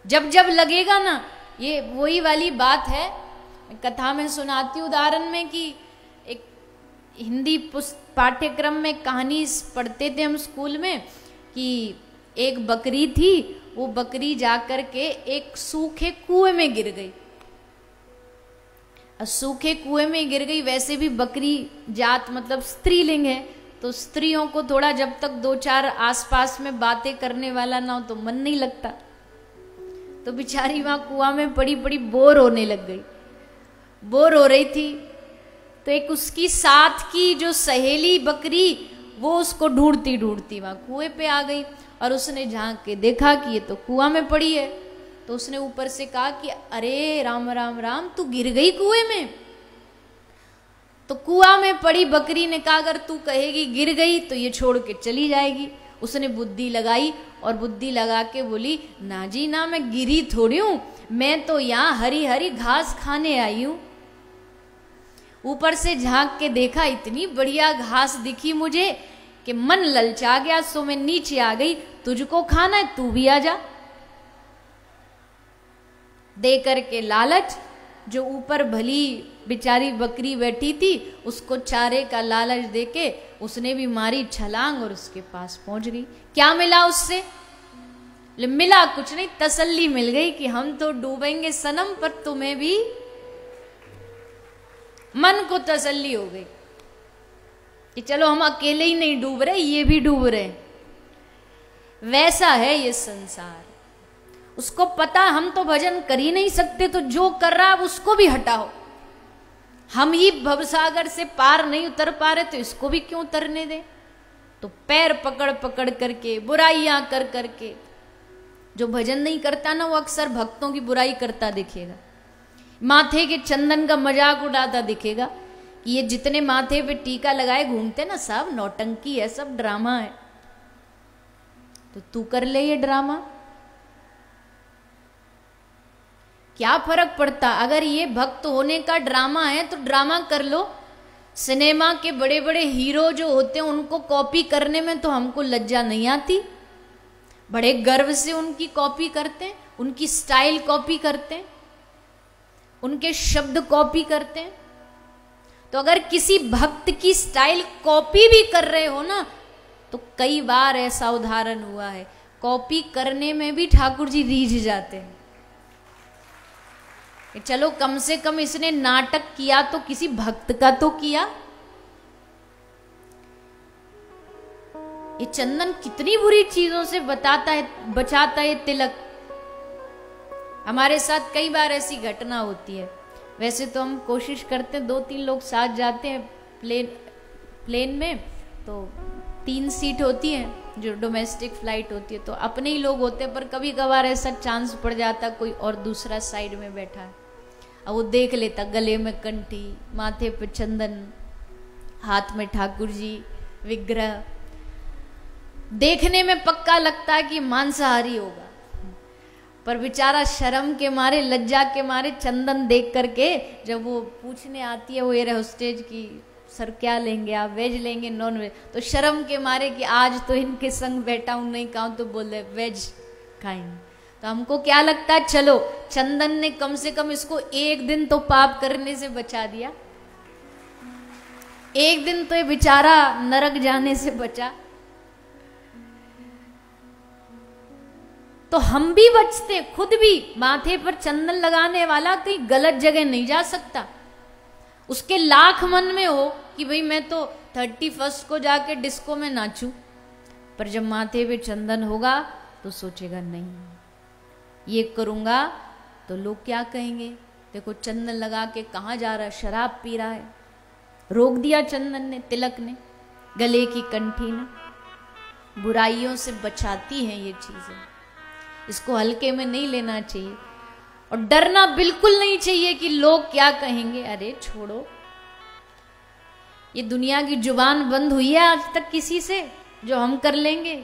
जब जब लगेगा ना, ये वही वाली बात है, कथा में सुनाती हूँ उदाहरण में कि एक हिंदी पाठ्यक्रम में कहानी पढ़ते थे हम स्कूल में कि एक बकरी थी, वो बकरी जाकर के एक सूखे कुएं में गिर गई। सूखे कुएं में गिर गई, वैसे भी बकरी जात मतलब स्त्रीलिंग है, तो स्त्रियों को थोड़ा जब तक दो चार आसपास में बातें करने वाला ना हो तो मन नहीं लगता। तो बेचारी वहां कुआं में पड़ी पड़ी बोर होने लग गई। बोर हो रही थी तो एक उसकी साथ की जो सहेली बकरी, वो उसको ढूंढती ढूंढती वहां कुएं पे आ गई और उसने झांक के देखा कि ये तो कुआं में पड़ी है। तो उसने ऊपर से कहा कि अरे राम राम राम, तू गिर गई कुएं में। तो कुआं में पड़ी बकरी ने कहा अगर तू कहेगी गिर गई तो ये छोड़ के चली जाएगी। उसने बुद्धि लगाई और बुद्धि लगा के बोली ना जी ना, मैं गिरी थोड़ी हूं, मैं तो यहाँ हरी हरी घास खाने आई हूं। ऊपर से झांक के देखा, इतनी बढ़िया घास दिखी मुझे कि मन ललचा गया, सो मैं नीचे आ गई। तुझको खाना है तू भी आ जा। दे करके लालच, जो ऊपर भली बेचारी बकरी बैठी थी उसको चारे का लालच देके उसने भी मारी छलांग और उसके पास पहुंच गई। क्या मिला उससे? मिला कुछ नहीं, तसल्ली मिल गई कि हम तो डूबेंगे सनम, पर तुम्हें भी मन को तसल्ली हो गई कि चलो हम अकेले ही नहीं डूब रहे, ये भी डूब रहे। वैसा है ये संसार। उसको पता हम तो भजन कर ही नहीं सकते, तो जो कर रहा है उसको भी हटाओ। हम ही भवसागर से पार नहीं उतर पा रहे तो इसको भी क्यों उतरने दे। तो पैर पकड़ पकड़ करके, बुराइयां कर करके, जो भजन नहीं करता ना वो अक्सर भक्तों की बुराई करता दिखेगा, माथे के चंदन का मजाक उड़ाता दिखेगा कि ये जितने माथे पे टीका लगाए घूमते ना सब नौटंकी है, सब ड्रामा है। तो तू कर ले ये ड्रामा, क्या फर्क पड़ता। अगर ये भक्त होने का ड्रामा है तो ड्रामा कर लो। सिनेमा के बड़े बड़े हीरो जो होते हैं उनको कॉपी करने में तो हमको लज्जा नहीं आती, बड़े गर्व से उनकी कॉपी करते हैं, उनकी स्टाइल कॉपी करते हैं, उनके शब्द कॉपी करते हैं। तो अगर किसी भक्त की स्टाइल कॉपी भी कर रहे हो ना, तो कई बार ऐसा उदाहरण हुआ है, कॉपी करने में भी ठाकुर जी रीझ जाते हैं। चलो कम से कम इसने नाटक किया तो किसी भक्त का तो किया। ये चंदन कितनी बुरी चीजों से बचाता है तिलक। हमारे साथ कई बार ऐसी घटना होती है। वैसे तो हम कोशिश करते हैं, 2-3 लोग साथ जाते हैं प्लेन में, तो 3 सीट होती है जो डोमेस्टिक फ्लाइट होती है, तो अपने ही लोग होते हैं, पर कभी कभार ऐसा चांस पड़ जाता कोई और दूसरा साइड में बैठा है। अब वो देख लेता, गले में कंठी, माथे पे चंदन, हाथ में ठाकुर जी विग्रह, देखने में पक्का लगता है कि मांसाहारी होगा, पर बेचारा शर्म के मारे, लज्जा के मारे चंदन देख करके जब वो पूछने आती है वो एयर होस्टेज की सर क्या लेंगे आप, वेज लेंगे नॉन वेज, तो शर्म के मारे कि आज तो इनके संग बैठा हूं नहीं खाऊं, तो बोले वेज खाएंगे। तो हमको क्या लगता है, चलो चंदन ने कम से कम इसको एक दिन तो पाप करने से बचा दिया, एक दिन तो ये बेचारा नरक जाने से बचा। तो हम भी बचते, खुद भी माथे पर चंदन लगाने वाला कहीं गलत जगह नहीं जा सकता। उसके लाख मन में हो कि भाई मैं तो 31 को जाके डिस्को में नाचूं, पर जब माथे पे चंदन होगा तो सोचेगा नहीं ये करूंगा तो लोग क्या कहेंगे, देखो चंदन लगा के कहाँ जा रहा है, शराब पी रहा है। रोक दिया चंदन ने, तिलक ने, गले की कंठी ने। बुराइयों से बचाती हैं ये चीजें, इसको हल्के में नहीं लेना चाहिए और डरना बिल्कुल नहीं चाहिए कि लोग क्या कहेंगे। अरे छोड़ो, ये दुनिया की जुबान बंद हुई है आज तक किसी से जो हम कर लेंगे।